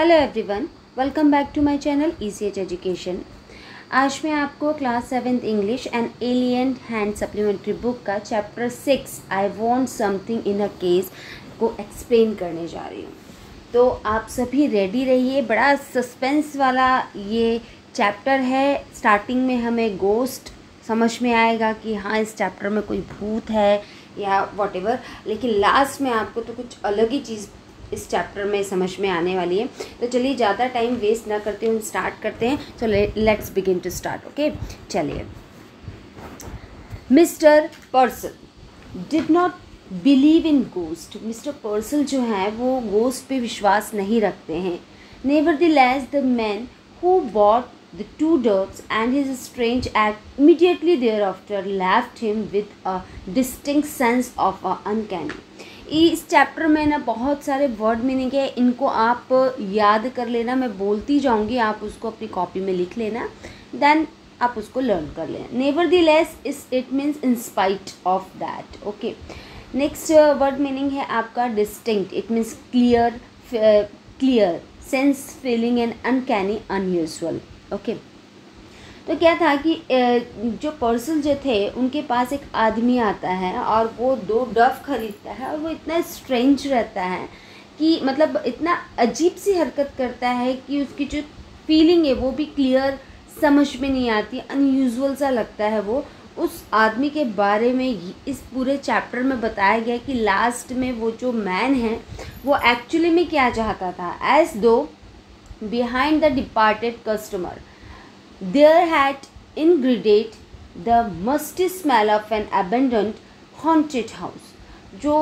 Hello everyone, welcome back to my channel ECH education. आज मैं आपको class 7th English and alien hand supplementary book का chapter 6 I want something in a case को explain करने जा रही हूँ। तो आप सभी रेडी रहिए। बड़ा सस्पेंस वाला ये चैप्टर है। स्टार्टिंग में हमें गोस्ट समझ में आएगा कि हाँ इस चैप्टर में कोई भूत है या व्हाटएवर, लेकिन लास्ट में आपको तो कुछ अलग ही चीज़ इस चैप्टर में समझ में आने वाली है। तो चलिए ज़्यादा टाइम वेस्ट ना करते हुए स्टार्ट करते हैं। So let's begin to start. Okay, चलिए। Mister Purcell did not believe in ghost. Mister पर्सल जो है वो गोस्ट पे विश्वास नहीं रखते हैं। Nevertheless the man who bought the two dogs and his strange act immediately thereafter left him with a distinct sense of a uncanny। इस chapter में ना बहुत सारे वर्ड मीनिंग है, इनको आप याद कर लेना। मैं बोलती जाऊंगी, आप उसको अपनी कॉपी में लिख लेना, देन आप उसको लर्न कर लेना। Nevertheless it means in spite of that. Okay, next word meaning है आपका distinct. It means clear, clear sense, feeling and uncanny, unusual. Okay, तो क्या था कि जो पर्सन जो थे उनके पास एक आदमी आता है और वो 2 डव खरीदता है और वो इतना स्ट्रेंज रहता है कि मतलब इतना अजीब सी हरकत करता है कि उसकी जो फीलिंग है वो भी क्लियर समझ में नहीं आती, अनयूजुअल सा लगता है। वो उस आदमी के बारे में इस पूरे चैप्टर में बताया गया कि लास्ट में वो जो मैन है वो एक्चुअली में क्या चाहता था। एज दो behind the departed customer there had ingrediated the musty smell of an abandoned haunted house। जो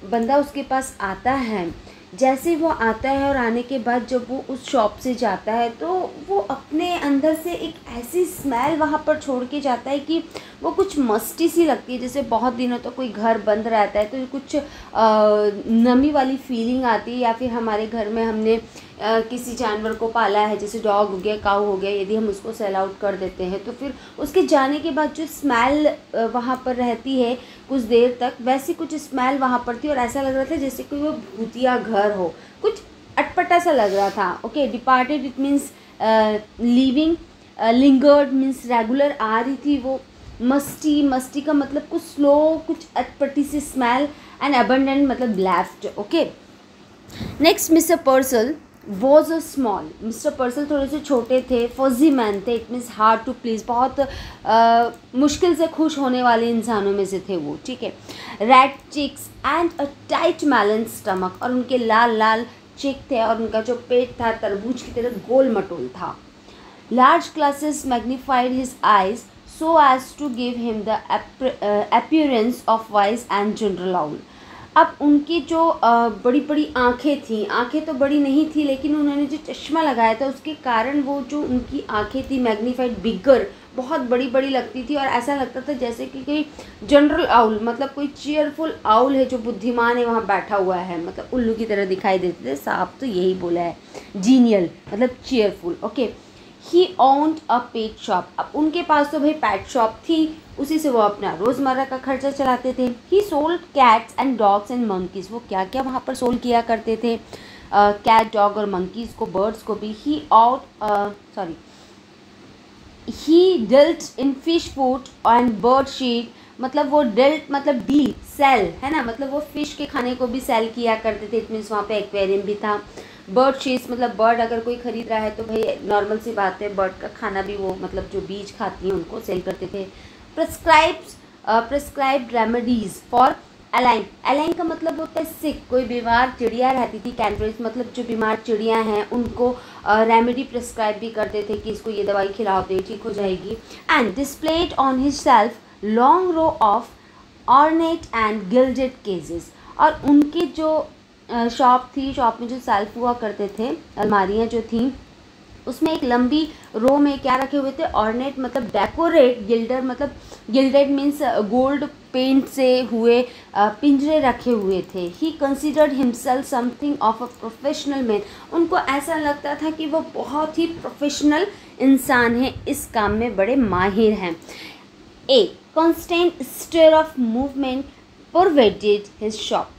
बंदा उसके पास आता है, जैसे वो आता है और आने के बाद जब वो उस शॉप से जाता है तो वो अपने अंदर से एक ऐसी स्मेल वहाँ पर छोड़ के जाता है कि वो कुछ मस्टी सी लगती है। जैसे बहुत दिनों तक कोई घर बंद रहता है तो कुछ नमी वाली फीलिंग आती है, या फिर हमारे घर में हमने किसी जानवर को पाला है, जैसे डॉग हो गया, काऊ हो गया, यदि हम उसको सेल आउट कर देते हैं तो फिर उसके जाने के बाद जो स्मेल वहाँ पर रहती है कुछ देर तक, वैसी कुछ स्मेल वहाँ पर थी और ऐसा लग रहा था जैसे कोई वो भूतिया घर हो, कुछ अटपटा सा लग रहा था। Okay, departed it means leaving, lingered means regular आ रही थी वो। मस्टी, मस्टी का मतलब कुछ स्लो, कुछ अटपटी सी स्मेल, एंड अबंडेंट मतलब left. Okay, next Mr Purcell was a small. Mr Purcell थोड़े से छोटे थे, फजी मैन थे। It means hard to please, बहुत मुश्किल से खुश होने वाले इंसानों में से थे वो। ठीक है, red cheeks and a tight melon stomach, और उनके लाल लाल चिक थे और उनका जो पेट था तरबूज की तरह गोल मटोल था। Large glasses magnified his eyes so as to give him the appearance of wise and general। अब उनकी जो बड़ी बड़ी आँखें थीं, आँखें तो बड़ी नहीं थी लेकिन उन्होंने जो चश्मा लगाया था उसके कारण वो जो उनकी आँखें थी मैग्नीफाइड, बिगर, बहुत बड़ी बड़ी लगती थी और ऐसा लगता था जैसे कि कोई जनरल आउल, मतलब कोई चीयरफुल आउल है जो बुद्धिमान है वहाँ बैठा हुआ है, मतलब उल्लू की तरह दिखाई देते थे। साहब तो यही बोला है, जीनियल मतलब cheerful. Okay, he owned a pet shop. अब उनके पास तो भाई पेट शॉप थी, उसी से वो अपना रोज़मर्रा का खर्चा चलाते थे। He sold cats and dogs and monkeys. वो क्या क्या वहाँ पर सोल्ड किया करते थे, कैट, डॉग और मंकीज़ को, बर्ड्स को भी। He dealt in fish food and bird seed, मतलब वो डेल्ट मतलब डील, सेल है ना, मतलब वो फिश के खाने को भी सेल किया करते थे। इट मीन्स वहाँ पे एक्वेरियम भी था। बर्ड शीट्स मतलब बर्ड अगर कोई ख़रीद रहा है तो भाई नॉर्मल सी बात है, बर्ड का खाना भी वो मतलब जो बीज खाती हैं उनको सेल करते थे। Prescribed remedies for align. Align का मतलब होता है सिक, कोई बीमार चिड़िया रहती थी, कैनफिश मतलब जो बीमार चिड़िया हैं उनको रेमेडी प्रिस्क्राइब भी करते थे कि इसको ये दवाई खिलाओ तो ये ठीक हो जाएगी। And displayed on his shelf long row of ornate and gilded cases. और उनकी जो शॉप थी, शॉप में जो सेल्फ हुआ करते थे, अलमारियाँ जो थीं, उसमें एक लंबी रो में क्या रखे हुए थे, ऑर्नेट मतलब डेकोरेट, गिल्डर मतलब गिल्डेड मीन्स गोल्ड पेंट से हुए पिंजरे रखे हुए थे। He considered himself something of a professional man. उनको ऐसा लगता था कि वो बहुत ही प्रोफेशनल इंसान है, इस काम में बड़े माहिर हैं। A constant stir of movement pervaded his shop.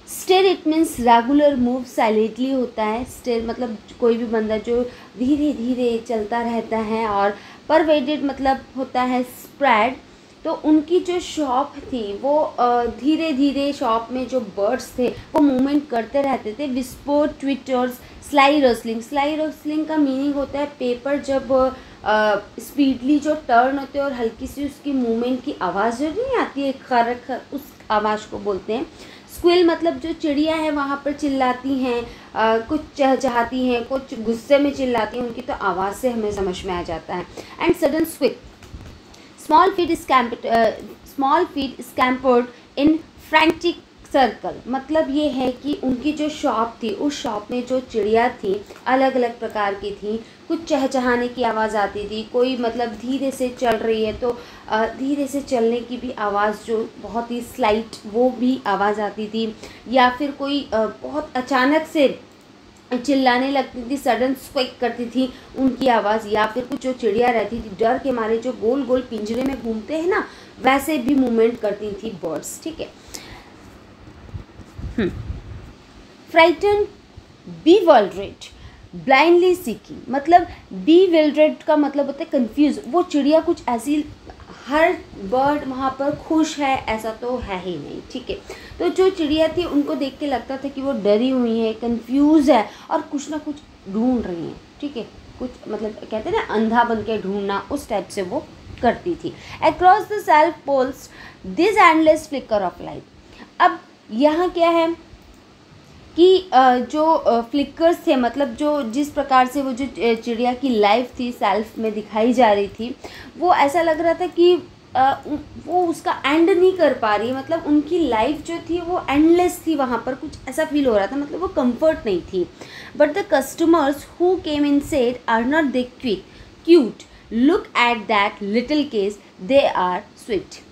Stir it means regular move, silently होता है। स्टेर मतलब कोई भी बंदा जो धीरे धीरे चलता रहता है। और परवेडेड मतलब होता है स्प्रेड। तो उनकी जो शॉप थी वो धीरे धीरे शॉप में जो बर्ड्स थे वो मूवमेंट करते रहते थे। Whisper, twitters, sly rustling. Sly rustling का मीनिंग होता है पेपर जब स्पीडली जो टर्न होते हैं और हल्की सी उसकी मूवमेंट की आवाज़ जो नहीं आती है खर खर, उस आवाज़ को बोलते हैं। स्क्विल मतलब जो चिड़िया है वहाँ पर चिल्लाती हैं, कुछ चहचहाती हैं, कुछ गुस्से में चिल्लाती हैं, उनकी तो आवाज़ से हमें समझ में आ जाता है। And sudden squeak, small feet scampered in frantic circle. मतलब ये है कि उनकी जो शॉप थी उस शॉप में जो चिड़िया थी अलग अलग प्रकार की थी। कुछ चहचहाने की आवाज़ आती थी, कोई मतलब धीरे से चल रही है तो धीरे से चलने की भी आवाज़ जो बहुत ही स्लाइट वो भी आवाज़ आती थी। या फिर कोई बहुत अचानक से चिल्लाने लगती थी, सडन स्क्वेक करती थी उनकी आवाज़। या फिर कुछ जो चिड़िया रहती थी डर के मारे जो गोल गोल पिंजरे में घूमते हैं ना वैसे भी मूवमेंट करती थी बर्ड्स। ठीक है। Frighten, bewildered, blindly seeking. मतलब bewildered का मतलब होता है कंफ्यूज। वो चिड़िया कुछ ऐसी, हर बर्ड वहाँ पर खुश है ऐसा तो है ही नहीं। ठीक है। तो जो चिड़िया थी उनको देख के लगता था कि वो डरी हुई है, कंफ्यूज है और कुछ ना कुछ ढूंढ रही हैं। ठीक है। कुछ मतलब कहते हैं ना अंधा बन के ढूंढना, उस टाइप से वो करती थी। Across the shelf poles this endless flicker of light. अब यहाँ क्या है कि जो फ्लिकर्स थे, मतलब जो जिस प्रकार से वो जो चिड़िया की लाइफ थी सेल्फ में दिखाई जा रही थी, वो ऐसा लग रहा था कि वो उसका एंड नहीं कर पा रही। मतलब उनकी लाइफ जो थी वो एंडलेस थी, वहाँ पर कुछ ऐसा फील हो रहा था, मतलब वो कंफर्ट नहीं थी। But the customers who came in said are not they cute, look at that little case, they are sweet.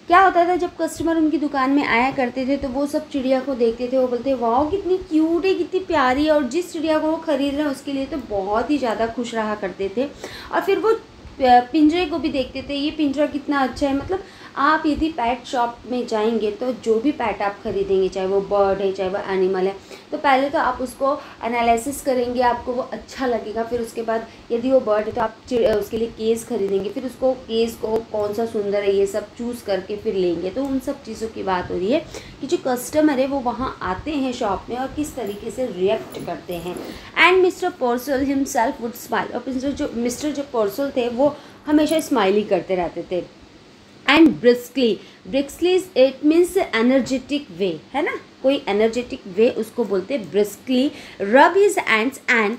क्या होता था जब कस्टमर उनकी दुकान में आया करते थे तो वो सब चिड़िया को देखते थे, वो बोलते वाह कितनी क्यूट है, कितनी प्यारी है। और जिस चिड़िया को वो खरीद रहे हैं उसके लिए तो बहुत ही ज़्यादा खुश रहा करते थे। और फिर वो पिंजरे को भी देखते थे, ये पिंजरा कितना अच्छा है। मतलब आप यदि पेट शॉप में जाएंगे तो जो भी पेट आप खरीदेंगे, चाहे वो बर्ड है चाहे वो एनिमल है, तो पहले तो आप उसको एनालिसिस करेंगे, आपको वो अच्छा लगेगा। फिर उसके बाद यदि वो बर्ड है तो आप उसके लिए केस खरीदेंगे, फिर उसको केस को कौन सा सुंदर है ये सब चूज़ करके फिर लेंगे। तो उन सब चीज़ों की बात हो रही है कि जो कस्टमर है वो वहाँ आते हैं शॉप में और किस तरीके से रिएक्ट करते हैं। And mister पर्सल himself would smile. और मिस्टर जो पर्सल थे वो हमेशा स्माइल ही करते रहते थे। And briskly it means energetic way, है ना, कोई एनर्जेटिक वे उसको बोलते हैं briskly. Rub his hands and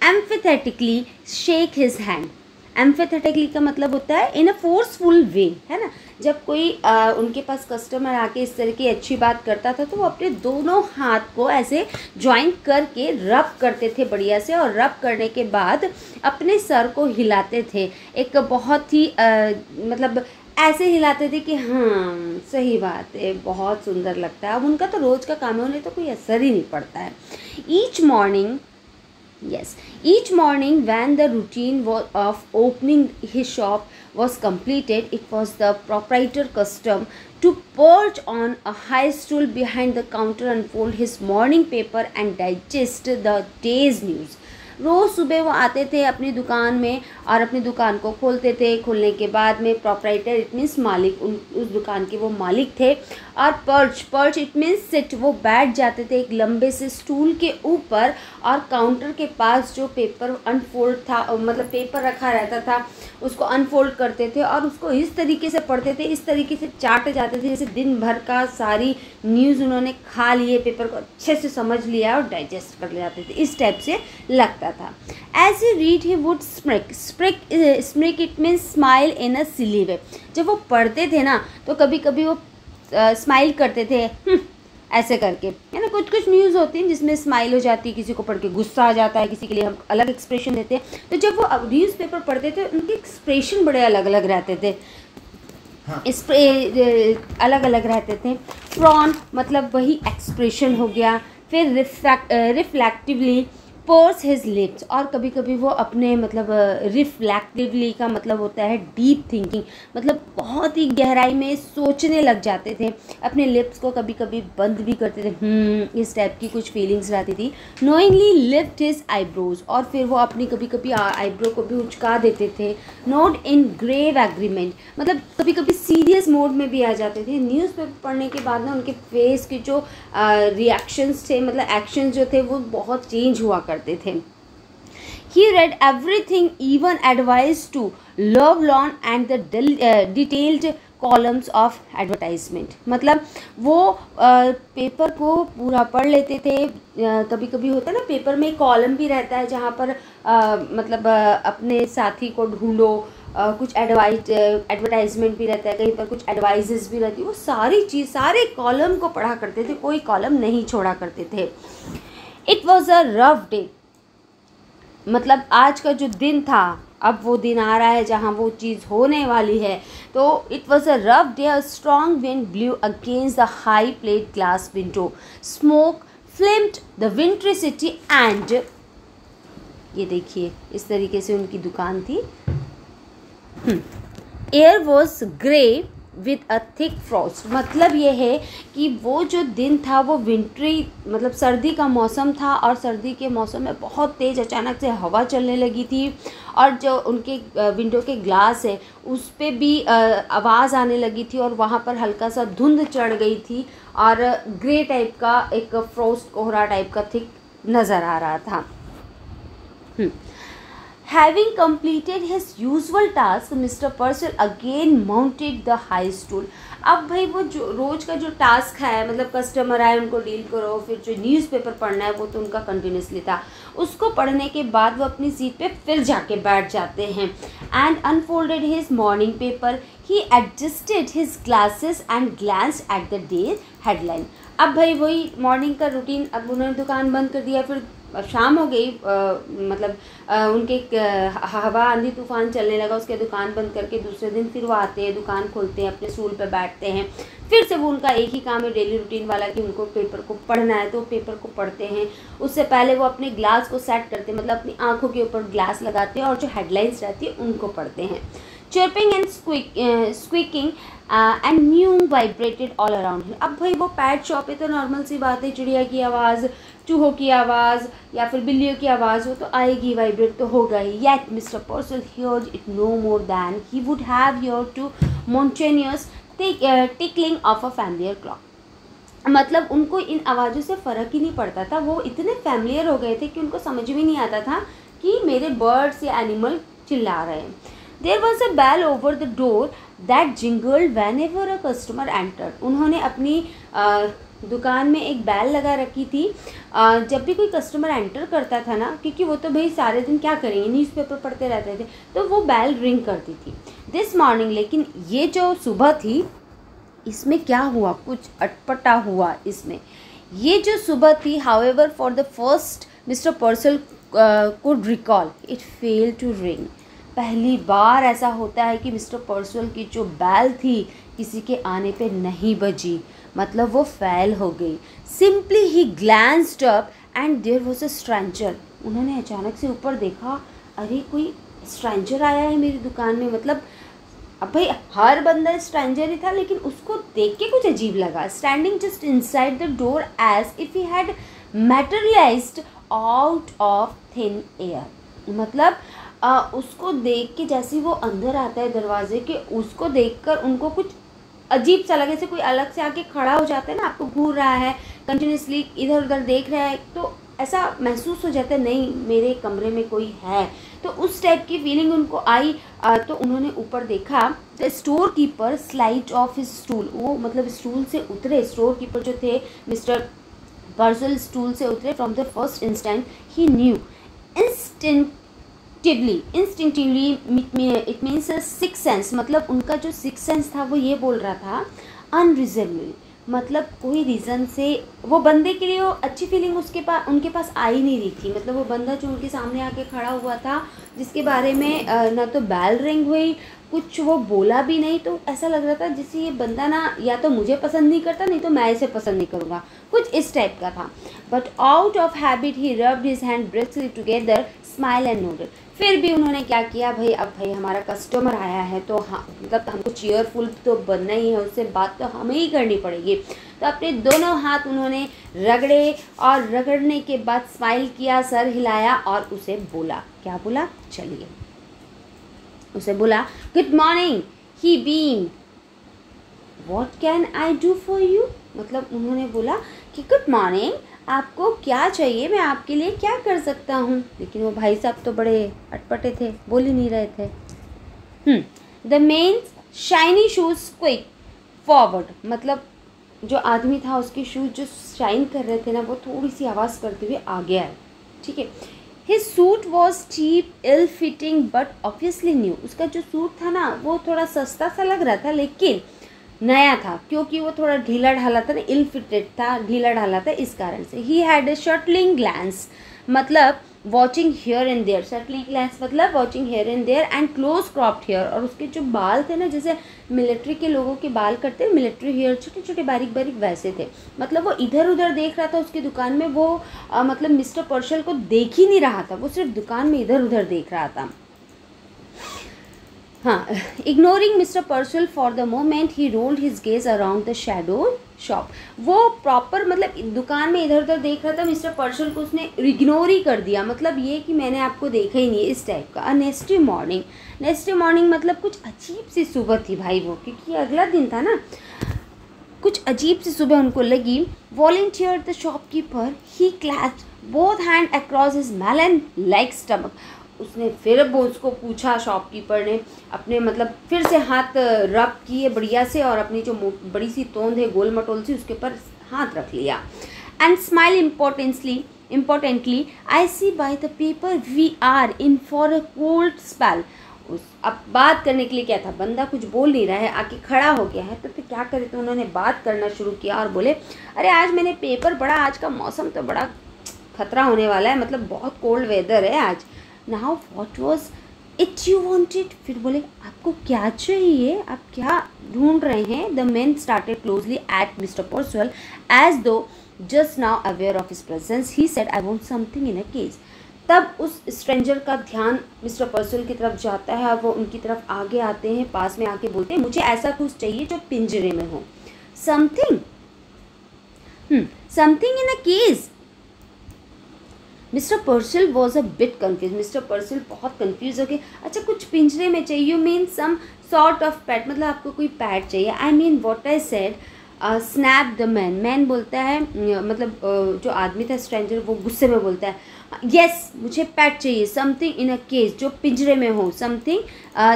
emphatically shake his hand. Emphatically का मतलब होता है इन अ फोर्सफुल वे, है ना। जब कोई उनके पास कस्टमर आके इस तरह की अच्छी बात करता था तो वो अपने दोनों हाथ को ऐसे ज्वाइन करके रब करते थे बढ़िया से, और रब करने के बाद अपने सर को हिलाते थे। एक बहुत ही मतलब ऐसे हिलाते थे कि हाँ सही बात है, बहुत सुंदर लगता है। अब उनका तो रोज़ का काम है, उन्हें तो कोई असर ही नहीं पड़ता है। Each morning when the routine of opening his shop was completed, it was the proprietor's custom to perch on a high stool behind the counter, unfold his morning paper and digest the day's news. रोज़ सुबह वो आते थे अपनी दुकान में और अपनी दुकान को खोलते थे। खोलने के बाद में प्रोप्राइटर इट मीन्स मालिक, उस दुकान के वो मालिक थे। और पर्च इट मीन्स सिट, वो बैठ जाते थे एक लंबे से स्टूल के ऊपर और काउंटर के पास जो पेपर अनफोल्ड था, मतलब पेपर रखा रहता था, उसको अनफोल्ड करते थे और उसको इस तरीके से पढ़ते थे, इस तरीके से चाटे जाते थे जैसे दिन भर का सारी न्यूज़ उन्होंने खा लिए, पेपर को अच्छे से समझ लिया और डाइजेस्ट कर जाते थे, इस टाइप से लगता था। As he read he would smirk it means smile in a silly way. जब वो पढ़ते थे ना तो कभी कभी वो स्माइल करते थे ऐसे करके, है ना। कुछ कुछ न्यूज़ होती हैं जिसमें स्माइल हो जाती है, किसी को पढ़ के गुस्सा आ जाता है, किसी के लिए हम अलग एक्सप्रेशन देते हैं। तो जब वो न्यूज़पेपर पढ़ते थे उनके एक्सप्रेशन बड़े अलग अलग रहते थे, अलग अलग रहते थे। फ्रॉन मतलब वही एक्सप्रेशन हो गया। फिर रिफ्लेक्टिवली, पर्स हिज लिप्स, और कभी कभी वो अपने मतलब रिफ्लेक्टिवली का मतलब होता है डीप थिंकिंग, मतलब बहुत ही गहराई में सोचने लग जाते थे, अपने लिप्स को कभी कभी बंद भी करते थे, इस टाइप की कुछ फीलिंग्स रहती थी। नोइंगली लिफ्ट हिज आईब्रोज, और फिर वो अपनी कभी कभी आईब्रो को भी उचका देते थे। नोट इन ग्रेव एग्रीमेंट, मतलब कभी कभी सीरियस मोड में भी आ जाते थे। न्यूज़पेपर पढ़ने के बाद ना उनके फेस के जो रिएक्शंस थे, मतलब एक्शंस जो थे, वो बहुत चेंज हुआ करते थे। He read everything, even advice to love lawn and the detailed columns of advertisement, मतलब वो पेपर को पूरा पढ़ लेते थे। कभी कभी होता है ना, पेपर में कॉलम भी रहता है जहाँ पर मतलब अपने साथी को ढूंढो, कुछ एडवर्टाइजमेंट भी रहता है, कहीं पर कुछ एडवाइजेस भी रहती है, वो सारी चीज़, सारे कॉलम को पढ़ा करते थे, कोई कॉलम नहीं छोड़ा करते थे। It was a rough day, मतलब आज का जो दिन था, अब वो दिन आ रहा है जहाँ वो चीज़ होने वाली है। तो it was a rough day, a strong wind blue against the high plate glass window, smoke flamed the विंट्री city and, ये देखिए इस तरीके से उनकी दुकान थी। Air was grey with a thick Frost, मतलब ये है कि वो जो दिन था वो विंट्री, मतलब सर्दी का मौसम था, और सर्दी के मौसम में बहुत तेज़ अचानक से हवा चलने लगी थी, और जो उनके विंडो के ग्लास है उस पर भी आवाज़ आने लगी थी, और वहाँ पर हल्का सा धुंध चढ़ गई थी, और ग्रे टाइप का एक फ्रॉस्ट कोहरा टाइप का थिक नज़र आ रहा था। Having completed his usual task, Mr. Purcell again mounted the high stool. अब भाई वो जो रोज़ का जो टास्क है, मतलब कस्टमर आए उनको डील करो, फिर जो न्यूज़पेपर पढ़ना है वो तो उनका कंटिन्यूसली था, उसको पढ़ने के बाद वो अपनी सीट पे फिर जाके बैठ जाते हैं। And unfolded his morning paper, he adjusted his glasses and glanced at the day headline. अब भाई वही मॉर्निंग का रूटीन, अब उन्होंने दुकान बंद कर दिया, फिर शाम हो गई, मतलब उनके हवा आंधी तूफान चलने लगा, उसके दुकान बंद करके दूसरे दिन फिर वो आते हैं, दुकान खोलते हैं, अपने स्टूल पर बैठते हैं, फिर से वो उनका एक ही काम है डेली रूटीन वाला कि उनको पेपर को पढ़ना है, तो पेपर को पढ़ते हैं। उससे पहले वो अपने ग्लास को सेट करते हैं, मतलब अपनी आंखों के ऊपर ग्लास लगाते हैं, और जो हेडलाइंस रहती है उनको पढ़ते हैं। Chirping and squeaking and new vibrated all around him. अब भाई वो पेट शॉप है तो नॉर्मल सी बात है, चिड़िया की आवाज़, चूहों की आवाज़ या फिर बिल्लियों की आवाज़, वो तो आएगी, वाइब्रेट तो होगा ही। Yet mister Purcell heard it no more than he would have hear to monotonous tickling of a familiar clock, मतलब उनको इन आवाज़ों से फ़र्क ही नहीं पड़ता था, वो इतने फैमिलियर हो गए थे कि उनको समझ भी नहीं आता था कि मेरे बर्ड्स या एनिमल चिल्ला रहे हैं। There was a bell over the door that jingled whenever a customer entered. उन्होंने अपनी दुकान में एक बैल लगा रखी थी, जब भी कोई कस्टमर एंटर करता था ना, क्योंकि वो तो भाई सारे दिन क्या करेंगे, न्यूज़पेपर पढ़ते रहते थे, तो वो बैल रिंग करती थी। दिस मॉर्निंग, लेकिन ये जो सुबह थी इसमें क्या हुआ, कुछ अटपटा हुआ इसमें। ये जो सुबह थी, however for the first Mr. Purcell could recall, it failed to ring. पहली बार ऐसा होता है कि मिस्टर पर्सुअल की जो बैल थी किसी के आने पे नहीं बजी, मतलब वो फेल हो गई। Simply he glanced up and there was a stranger. उन्होंने अचानक से ऊपर देखा, अरे कोई स्ट्रेंजर आया है मेरी दुकान में, मतलब अब भाई हर बंदा स्ट्रेंजर ही था, लेकिन उसको देख के कुछ अजीब लगा। Standing just inside the door as if he had materialised out of thin air, मतलब उसको देख के जैसे वो अंदर आता है दरवाजे के, उसको देखकर उनको कुछ अजीब सा लगे, जैसे कोई अलग से आके खड़ा हो जाता है ना, आपको घूर रहा है, कंटिन्यूसली इधर उधर देख रहा है, तो ऐसा महसूस हो जाता है नहीं मेरे कमरे में कोई है, तो उस टाइप की फीलिंग उनको आई। तो उन्होंने ऊपर देखा, the store keeper slide of his stool, वो मतलब स्टूल से उतरे, स्टोर कीपर जो थे मिस्टर पर्सल स्टूल से उतरे। From the first instant he new instinctively it means six sense, मतलब उनका जो सिक्स सेंस था वो ये बोल रहा था अनरीजनेबल, मतलब कोई रीज़न से वो बंदे के लिए वो अच्छी फीलिंग उनके पास आ ही नहीं रही थी। मतलब वो बंदा जो उनके सामने आके खड़ा हुआ था, जिसके बारे में ना तो बैल रिंग हुई, कुछ वो बोला भी नहीं, तो ऐसा लग रहा था जैसे ये बंदा ना या तो मुझे पसंद नहीं करता, नहीं तो मैं इसे पसंद नहीं करूँगा, कुछ इस टाइप का था। But out of habit he rubbed his hand briskly together, smile and nodded. फिर भी उन्होंने क्या किया, भाई अब भाई हमारा कस्टमर आया है तो हाँ मतलब हमको चीयरफुल तो बनना ही है, उससे बात तो हमें ही करनी पड़ेगी। तो अपने दोनों हाथ उन्होंने रगड़े और रगड़ने के बाद स्माइल किया, सर हिलाया और उसे बोला, क्या बोला, चलिए उसे बोला, good morning. He beam, what can I do for you, मतलब उन्होंने बोला कि गुड मॉर्निंग, आपको क्या चाहिए, मैं आपके लिए क्या कर सकता हूँ। लेकिन वो भाई साहब तो बड़े अटपटे थे, बोल ही नहीं रहे थे। The men's shiny shoes quick forward, मतलब जो आदमी था उसके शूज़ जो शाइन कर रहे थे ना, वो थोड़ी सी आवाज़ करते हुए आगे आए, ठीक है। His suit was cheap, ill fitting but obviously new, उसका जो सूट था ना वो थोड़ा सस्ता सा लग रहा था लेकिन नया था, क्योंकि वो थोड़ा ढीला ढाला था ना, इल फिटेड था, ढीला ढाला था, इस कारण से। He had a shuttling glance, मतलब watching here and there, shuttling glance मतलब watching here and there and close cropped hair, और उसके जो बाल थे ना जैसे मिलिट्री के लोगों के बाल करते हैं, मिलिट्री हेयर छोटे छोटे बारीक बारीक वैसे थे। मतलब वो इधर उधर देख रहा था उसकी दुकान में, वो मतलब मिस्टर पर्शल को देख ही नहीं रहा था, वो सिर्फ दुकान में इधर उधर देख रहा था। हाँ, ignoring mister पर्सल for the moment he rolled his gaze around the shadow shop, वो प्रॉपर मतलब दुकान में इधर उधर देख रहा था, मिस्टर पर्सल को उसने इग्नोर ही कर दिया, मतलब ये कि मैंने आपको देखा ही नहीं, इस टाइप का। नेक्स्ट मॉर्निंग, नेक्स्ट मॉर्निंग मतलब कुछ अजीब सी सुबह थी भाई वो, क्योंकि अगला दिन था ना, कुछ अजीब सी सुबह उनको लगी। Volunteer the shopkeeper, he clasped both hand across his melon like stomach, उसने फिर वो उसको पूछा, शॉपकीपर ने अपने मतलब फिर से हाथ रब किए बढ़िया से, और अपनी जो बड़ी सी तोंद है गोल मटोल सी उसके ऊपर हाथ रख लिया। And smile importantly, I see by the paper we are in for a cold spell. उस अब बात करने के लिए क्या था, बंदा कुछ बोल नहीं रहा है, आके खड़ा हो गया है, तो फिर क्या करे, तो उन्होंने बात करना शुरू किया और बोले, अरे आज मैंने पेपर पढ़ा, आज का मौसम तो बड़ा खतरा होने वाला है, मतलब बहुत कोल्ड वेदर है आज। Now what was it you wanted, फिर बोले आपको क्या चाहिए, आप क्या ढूंढ रहे हैं। The man started closely at mister Purcell as though just now aware of his presence, he said I want something in a case. तब उस स्ट्रेंजर का ध्यान मिस्टर पर्सवेल की तरफ जाता है और वो उनकी तरफ आगे आते हैं, पास में आके बोलते हैं, मुझे ऐसा कुछ चाहिए जो पिंजरे में हो। Something something in a case. Mister Purcell was a bit confuse, mister Purcell बहुत कन्फ्यूज हो गए, अच्छा कुछ पिंजरे में चाहिए, you mean some sort of pet, मतलब आपको कोई पैट चाहिए। I mean what I said, snap the man, man बोलता है मतलब जो आदमी था स्ट्रेंजर, वो गुस्से में बोलता है, येस मुझे पैट चाहिए, समथिंग इन अ केस, जो पिंजरे में हो, समथिंग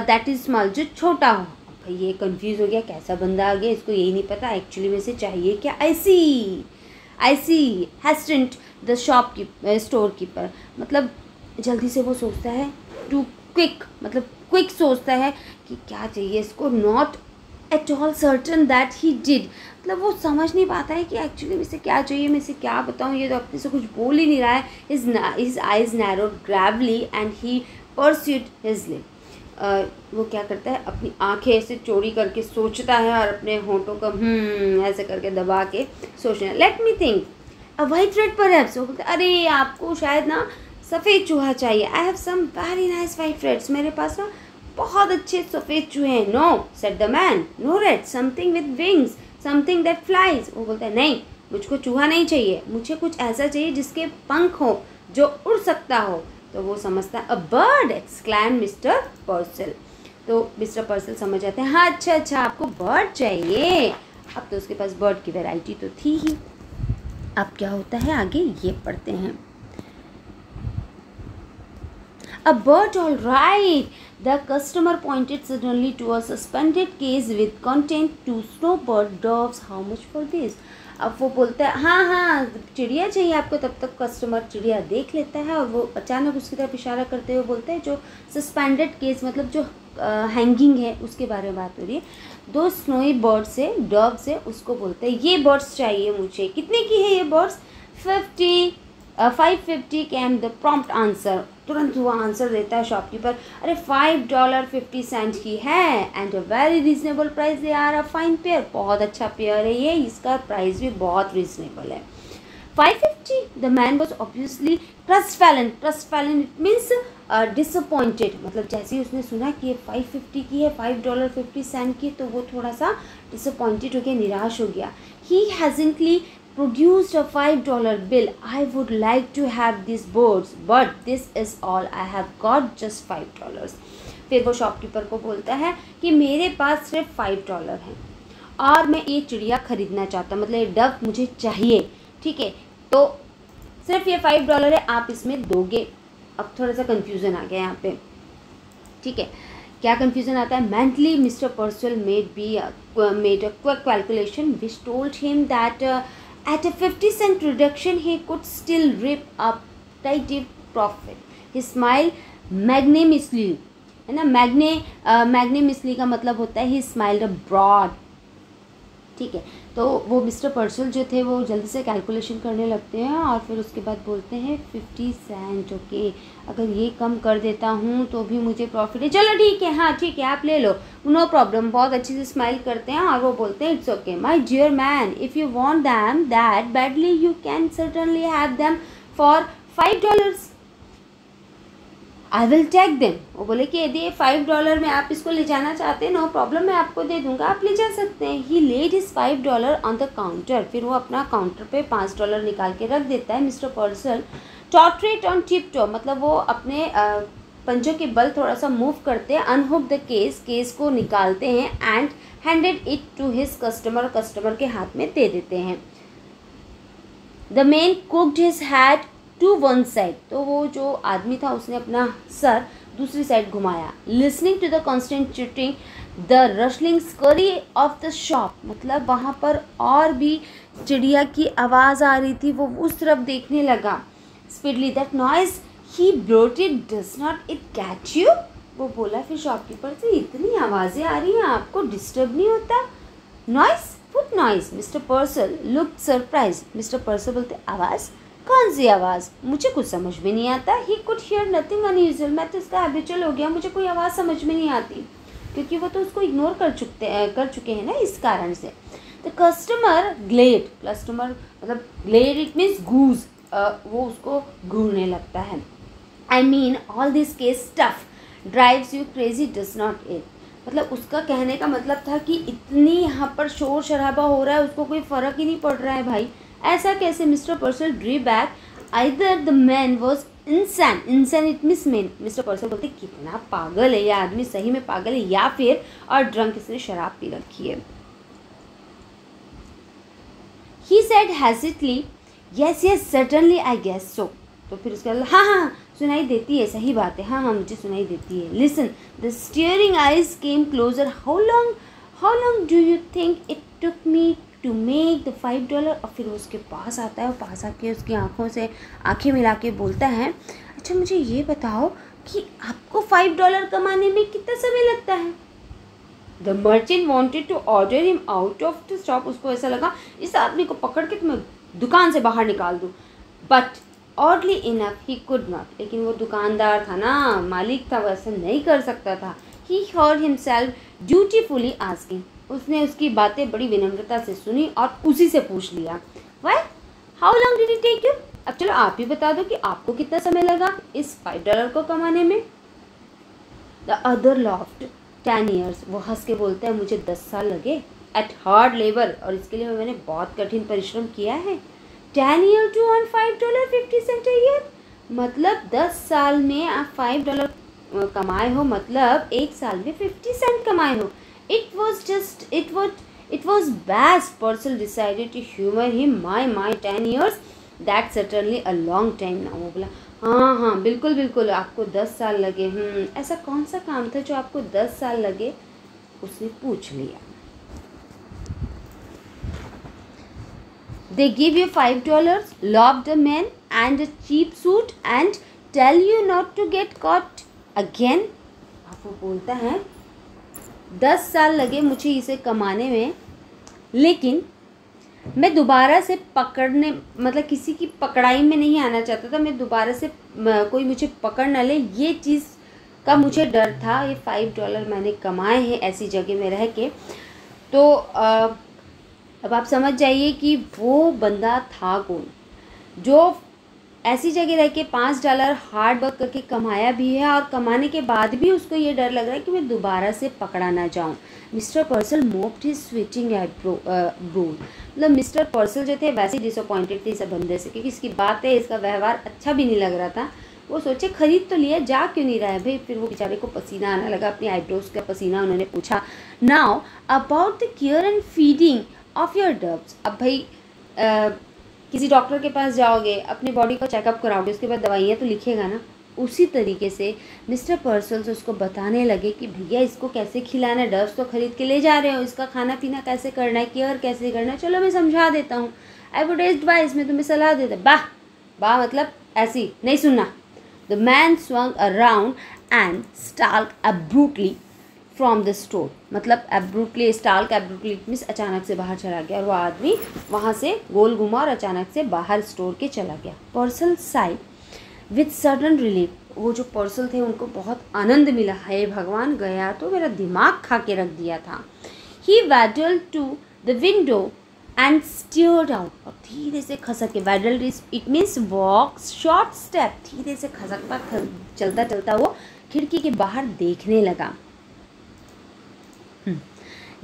दैट इज स्मॉल, जो छोटा हो। भाई ये कन्फ्यूज़ हो गया, कैसा बंदा आ गया, इसको यही नहीं पता एक्चुअली में से चाहिए क्या। आई सी हेस्टेंट द स्टोर कीपर, मतलब जल्दी से वो सोचता है, टू क्विक मतलब क्विक सोचता है कि क्या चाहिए इसको, not at all certain that he did, मतलब वो समझ नहीं पाता है कि एक्चुअली में से क्या चाहिए, मैं इसे क्या बताऊँ, ये तो अपने से कुछ बोल ही नहीं रहा है। His eyes narrowed gravely and he pursued his lip, वो क्या करता है, अपनी आंखें ऐसे चौड़ी करके सोचता है और अपने होंठों का ऐसे करके दबा के सोचना, let me think, a white rat perhaps, वो बोलते अरे आपको शायद ना सफ़ेद चूहा चाहिए, I have some very nice white rats, मेरे पास ना बहुत अच्छे सफ़ेद चूहे हैं। No said the man, no rat, something with wings, something that flies, वो बोलता है नहीं मुझको चूहा नहीं चाहिए, मुझे कुछ ऐसा चाहिए जिसके पंख हो, जो उड़ सकता हो। तो वो समझता है, अ बर्ड, एक्सक्लैम मिस्टर पर्सल। तो मिस्टर पर्सल समझ जाते हैं, हाँ अच्छा आपको बर्ड चाहिए। अब तो उसके पास बर्ड की वैरायटी तो थी ही। अब क्या होता है आगे ये पढ़ते हैं। A bird, all right. The customer pointed suddenly to a suspended case with content to snowbird doves. How much for this? अब वो बोलता है हाँ चिड़िया चाहिए आपको। तब तक कस्टमर चिड़िया देख लेता है और वो अचानक उसकी तरफ इशारा करते हुए बोलता है, जो सस्पेंडेड केस मतलब जो हैंगिंग है उसके बारे में बात हो रही है। दो स्नोई बर्ड से डव से उसको बोलते हैं ये बर्ड्स चाहिए मुझे। कितने की है ये birds? 50 550 came the prompt answer, तुरंत वो आंसर देता है शॉपकीपर, अरे $5.50 की है and a very reasonable price, they are a fine pair, बहुत अच्छा पेयर है ये, इसका प्राइस भी बहुत रीजनेबल है। 550, the man was obviously crestfallen, crestfallen it means disappointed, मतलब जैसे ही उसने सुना कि ये 550 की है, $5.50 की, तो वो थोड़ा सा डिसअपॉइंटेड हो गया, निराश हो गया। ही हैजेंटली produced a $5 bill. I would like to have these boards, but this is all I have got, just $5. फिर वो शॉपकीपर को बोलता है कि मेरे पास सिर्फ $5 हैं और मैं ये चिड़िया ख़रीदना चाहता हूँ, मतलब ये डव मुझे चाहिए, ठीक है, तो सिर्फ ये $5 है, आप इसमें दोगे। अब थोड़ा सा कन्फ्यूज़न आ गया यहाँ पे, ठीक है, क्या कन्फ्यूज़न आता है? Mentally mister पर्सल made a quick calculation which told him that at a 50-cent reduction he could still reap a tidy profit. He smiled magnanimously, है ना, magnanimously का मतलब होता है he smiled abroad, ठीक है। तो वो मिस्टर पर्सल जो थे वो जल्दी से कैलकुलेशन करने लगते हैं और फिर उसके बाद बोलते हैं 50 सेंट, ओके, अगर ये कम कर देता हूँ तो भी मुझे प्रॉफिट है, चलो ठीक है, हाँ ठीक है, आप ले लो, नो प्रॉब्लम, बहुत अच्छे से स्माइल करते हैं और वो बोलते हैं it's okay my dear man, if you want them that badly you can certainly have them for $5, I will take them. वो बोले कि यदि $5 में आप इसको ले जाना चाहते हैं, नो प्रॉब्लम, मैं आपको दे दूंगा, आप ले जा सकते हैं। He laid his $5 on the counter, फिर वो अपना काउंटर पे $5 निकाल के रख देता है। Mister Purcell tottered on tiptoe, मतलब वो अपने पंजों के बल थोड़ा सा मूव करते हैं, अनहुक द केस को निकालते हैं and handed it to his customer, customer के हाथ में दे देते हैं। The man cooked his head to one side, तो वो जो आदमी था उसने अपना सर दूसरी साइड घुमाया। Listening to the constant chitting the rustling scurry of the shop, मतलब वहाँ पर और भी चिड़िया की आवाज़ आ रही थी, वो उस तरफ देखने लगा। Speedily that noise he brooded does not it catch you, वो बोला फिर शॉपकीपर से, इतनी आवाज़ें आ रही हैं, आपको डिस्टर्ब नहीं होता? Noise, what noise? Mister पर्सल looked surprise, mister Purcell बोलते आवाज़, कौन सी आवाज़, मुझे कुछ समझ में नहीं आता। He could hear nothing unusual, मैं तो इसका हैबिचुअल हो गया, मुझे कोई आवाज़ समझ में नहीं आती, क्योंकि वो तो उसको इग्नोर कर चुके हैं ना, इस कारण से। द कस्टमर ग्लेड, कस्टमर मतलब ग्लेड इट मीन्स गूज, वो उसको घूरने लगता है। I mean all this case stuff drives you crazy does not it, मतलब उसका कहने का मतलब था कि इतनी यहाँ पर शोर शराबा हो रहा है, उसको कोई फ़र्क ही नहीं पड़ रहा है भाई, ऐसा कैसे? Mr Purcell drew back, either the man was insane, insane it means man. Mr Purcell बोलते कितना पागल है ये आदमी, सही में पागल है, या फिर और ड्रंक, इसने शराब पी रखी है। He said hesitantly yes yes certainly I guess so, तो फिर उसके बाद हाँ हाँ सुनाई देती है, सही बात है, हाँ हाँ मुझे सुनाई देती है। Listen, the steering eyes came closer, how long do you think it took me to make the $5, और फिर उसके पास आता है और पास आके उसकी आंखों से आंखें मिला के बोलता है, अच्छा मुझे ये बताओ कि आपको $5 कमाने में कितना समय लगता है? The merchant wanted to order him out of the shop, उसको ऐसा लगा इस आदमी को पकड़ के तुम्हें दुकान से बाहर निकाल दूँ, but oddly enough he could not, लेकिन वो दुकानदार था ना, मालिक था, वो ऐसा नहीं कर सकता था। ही हर्ड हिमसेल्फ ड्यूटीफुली आस्किंग, उसने उसकी बातें बड़ी विनम्रता से सुनी और उसी से पूछ लिया, why how long did it take you, अब चलो आप ही बता दो कि आपको कितना समय लगा इस $5 को कमाने में। द अदर लॉफ्ट 10 years, वो हंस के बोलता है मुझे 10 साल लगे एट हार्ड लेबर, और इसके लिए मैंने बहुत कठिन परिश्रम किया है। 10 years to earn $5.50 a year, मतलब 10 साल में आप $5 कमाए हो, मतलब एक साल में 50 सेंट कमाए हो। It was best. Purcell decided to humor him. My 10 years. That's certainly a long time now. वो बोला हाँ बिल्कुल बिल्कुल, आपको 10 साल लगे। ऐसा कौन सा काम था जो आपको 10 साल लगे? उसने पूछ लिया। They give you $5, lob the man and a cheap suit and tell you not to get caught again. अब वो बोलता है 10 साल लगे मुझे इसे कमाने में, लेकिन मैं दोबारा से पकड़ने मतलब किसी की पकड़ाई में नहीं आना चाहता था, मैं दोबारा से कोई मुझे पकड़ ना ले, ये चीज़ का मुझे डर था। ये $5 मैंने कमाए हैं ऐसी जगह में रह के। तो अब आप समझ जाइए कि वो बंदा था कौन, जो ऐसी जगह रह के $5 हार्ड वर्क करके कमाया भी है, और कमाने के बाद भी उसको ये डर लग रहा है कि मैं दोबारा से पकड़ा ना जाऊँ। Mister Purcell mopped his switching broom. मतलब मिस्टर पर्सल जो थे वैसे डिसअपॉइंटेड थे इस बंदे से, क्योंकि इसकी बातें, इसका व्यवहार अच्छा भी नहीं लग रहा था। वो सोचे खरीद तो लिया, जा क्यों नहीं रहा है भाई। फिर वो बेचारे को पसीना आने लगा, अपनी आईब्रोज का पसीना उन्होंने पूछा। Now about the care and feeding of your dubs. अब भाई किसी डॉक्टर के पास जाओगे, अपनी बॉडी को चेकअप कराओगे, उसके बाद दवाइयाँ तो लिखेगा ना। उसी तरीके से मिस्टर पर्सल्स उसको बताने लगे कि भैया इसको कैसे खिलाना है, डब्स तो खरीद के ले जा रहे हो, इसका खाना पीना कैसे करना है, केयर कैसे करना है, चलो मैं समझा देता हूँ, आई वुड एडवाइस, मैं तुम्हें सलाह देता। वाह वाह, मतलब ऐसी नहीं सुनना। The man swung around and stalked abruptly from the store. मतलब एब्रूटली, स्टाल्क एब्रूटली मीन्स अचानक से बाहर चला गया, और वो आदमी वहाँ से गोल घुमा और अचानक से बाहर स्टोर के चला गया। पर्सल साइड विथ सडन रिलीफ। वो जो पर्सल थे उनको बहुत आनंद मिला, हे भगवान, गया तो मेरा दिमाग खा के रख दिया था। He waddled to the window and steered out. और धीरे से खसक के, waddled it means walk short step, धीरे से खसकता चलता चलता वो खिड़की के बाहर देखने लगा।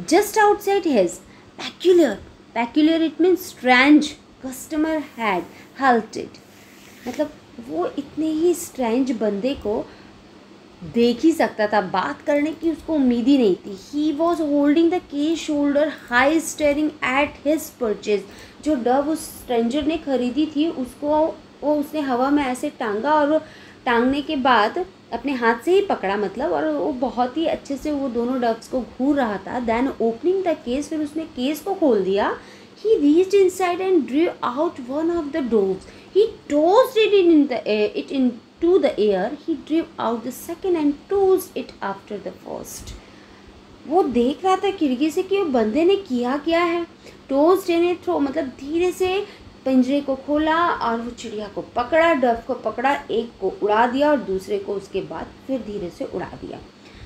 Just outside his peculiar it means strange customer had halted। मतलब वो इतने ही स्ट्रेंज बंदे को देख ही सकता था, बात करने की उसको उम्मीद ही नहीं थी। He was holding the case shoulder high staring at his purchase। जो डब उस स्ट्रेंजर ने खरीदी थी उसको वो उसने हवा में ऐसे टांगा, और वो टांगने के बाद अपने हाथ से ही पकड़ा, मतलब, और वो बहुत ही अच्छे से वो दोनों डब्स को घूर रहा था। देन ओपनिंग द केस, फिर उसने केस को खोल दिया। He reached inside and drew out one of the doves. He tossed it into the air। he drew out the second and tossed it after the first। वो देख रहा था खिड़की से कि वो बंदे ने किया क्या है। टोस्ड यानी थ्रो, मतलब धीरे से पिंजरे को खोला और वो चिड़िया को पकड़ा, डव को पकड़ा, एक को उड़ा दिया और दूसरे को उसके बाद फिर धीरे से उड़ा दिया।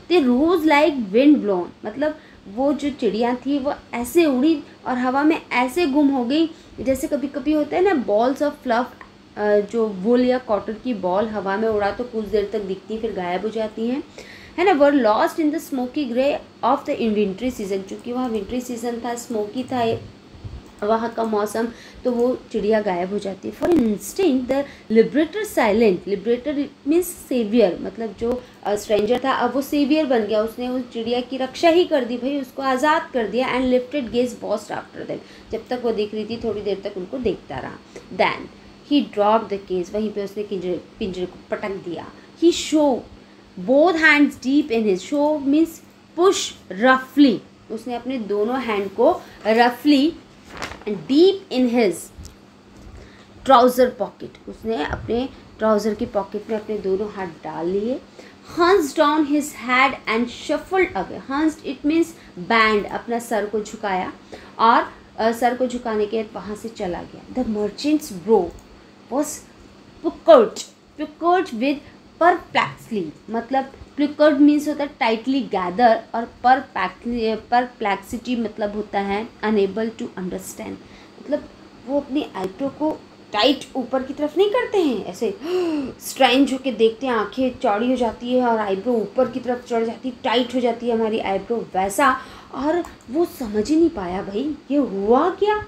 दे रोज लाइक विंड ब्लोन। मतलब वो जो चिड़िया थी वो ऐसे उड़ी और हवा में ऐसे गुम हो गई, जैसे कभी कभी होता है ना बॉल्स ऑफ फ्लफ, जो वुल या कॉटन की बॉल हवा में उड़ा तो कुछ देर तक दिखती फिर गायब हो जाती हैं, है ना। वर lost in the smoky grey of the विंट्री season. चूँकि वहाँ विंट्री सीजन था, स्मोकी था वहाँ का मौसम, तो वो चिड़िया गायब हो जाती है। For an instinct the liberator silent. Liberator means saviour, मतलब जो स्ट्रेंजर था अब वो सेवियर बन गया, उसने उस चिड़िया की रक्षा ही कर दी भाई, उसको आज़ाद कर दिया। And lifted gaze vast after them. जब तक वो देख रही थी थोड़ी देर तक उनको देखता रहा। Then he drop the case. वहीं पे उसने पिंजरे को पटक दिया। He shove both hands deep in his. Shove means push रफली। उसने अपने दोनों हैंड को रफली deep in his trouser pocket. उसने अपने ट्राउज़र की पॉकेट में अपने दोनों हाथ डाल लिए। हंस down his head and shuffled away. हंस इट मीन्स बैंड, अपना सर को झुकाया और सर को झुकाने के बाद वहाँ से चला गया। The merchant's brow was puckered with perplexity. मतलब प्लिकर्ड मीन्स होता है टाइटली गैदर, और परप्लेक्सिटी मतलब होता है अनेबल टू अंडरस्टैंड। मतलब वो अपनी आईब्रो को टाइट ऊपर की तरफ नहीं करते हैं, ऐसे स्ट्रेंज होके देखते हैं, आंखें चौड़ी हो जाती है और आईब्रो ऊपर की तरफ चढ़ जाती है, टाइट हो जाती है हमारी आईब्रो, वैसा। और वो समझ ही नहीं पाया भाई ये हुआ क्या।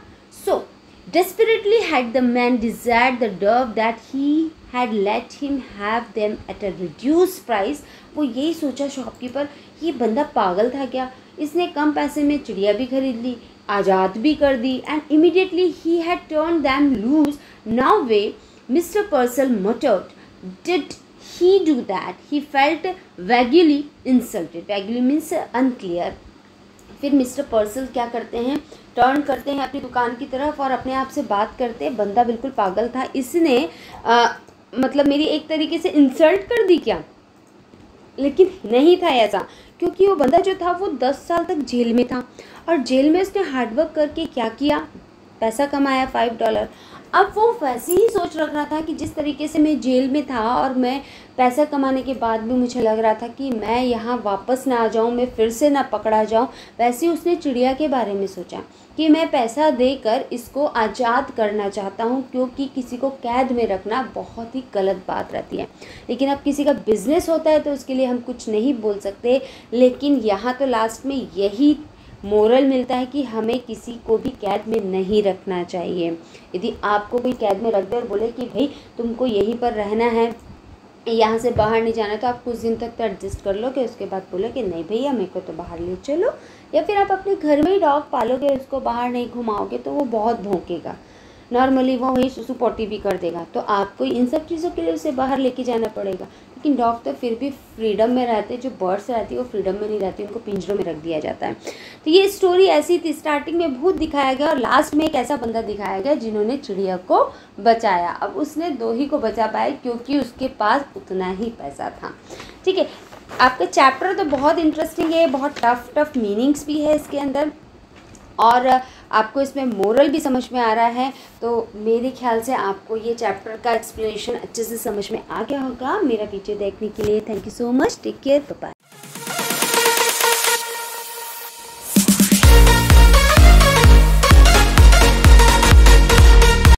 सो desperately had the man desired the dove that he had let him have them at a reduced price। वो यही सोचा शॉपकीपर, ये बंदा पागल था क्या, इसने कम पैसे में चिड़िया भी खरीद ली, आज़ाद भी कर दी। And immediately he had turned them loose। Now way Mr. Purcell muttered, did he do that? He felt vaguely insulted। vaguely means unclear। फिर मिस्टर पर्सल क्या करते हैं, टर्न करते हैं अपनी दुकान की तरफ और अपने आप से बात करते हैं, बंदा बिल्कुल पागल था, इसने मतलब मेरी एक तरीके से इंसल्ट कर दी क्या। लेकिन नहीं था ऐसा, क्योंकि वो बंदा जो था वो 10 साल तक जेल में था, और जेल में उसने हार्डवर्क करके क्या किया, पैसा कमाया $5। अब वो वैसे ही सोच रख रहा था कि जिस तरीके से मैं जेल में था और मैं पैसा कमाने के बाद भी मुझे लग रहा था कि मैं यहाँ वापस ना आ जाऊँ, मैं फिर से ना पकड़ा जाऊँ, वैसे ही उसने चिड़िया के बारे में सोचा कि मैं पैसा देकर इसको आज़ाद करना चाहता हूँ, क्योंकि किसी को कैद में रखना बहुत ही गलत बात रहती है। लेकिन अब किसी का बिजनेस होता है तो उसके लिए हम कुछ नहीं बोल सकते, लेकिन यहाँ तो लास्ट में यही मोरल मिलता है कि हमें किसी को भी कैद में नहीं रखना चाहिए। यदि आपको कोई कैद में रख दे और बोले कि भाई तुमको यहीं पर रहना है, यहाँ से बाहर नहीं जाना, तो आप कुछ दिन तक तो एडजस्ट कर लोगे, उसके बाद बोलो कि नहीं भैया मेरे को तो बाहर ले चलो। या फिर आप अपने घर में ही डॉग पालोगे, उसको बाहर नहीं घुमाओगे तो वो बहुत भौंकेगा, नॉर्मली वो वही सुसु पोटी भी कर देगा, तो आपको इन सब चीज़ों के लिए उसे बाहर लेके जाना पड़ेगा। लेकिन डॉग तो फिर भी फ्रीडम में रहते, जो बर्ड्स रहती है वो फ्रीडम में नहीं रहती, उनको पिंजरों में रख दिया जाता है। तो ये स्टोरी ऐसी थी, स्टार्टिंग में भूत दिखाया गया और लास्ट में एक ऐसा बंदा दिखाया गया जिन्होंने चिड़िया को बचाया। अब उसने 2 ही को बचा पाए क्योंकि उसके पास उतना ही पैसा था। ठीक है, आपका चैप्टर तो बहुत इंटरेस्टिंग है, बहुत टफ मीनिंग्स भी है इसके अंदर, और आपको इसमें मोरल भी समझ में आ रहा है। तो मेरे ख्याल से आपको ये चैप्टर का एक्सप्लेनेशन अच्छे से समझ में आ गया होगा। मेरा वीडियो देखने के लिए thank you so much. Take care, bye bye.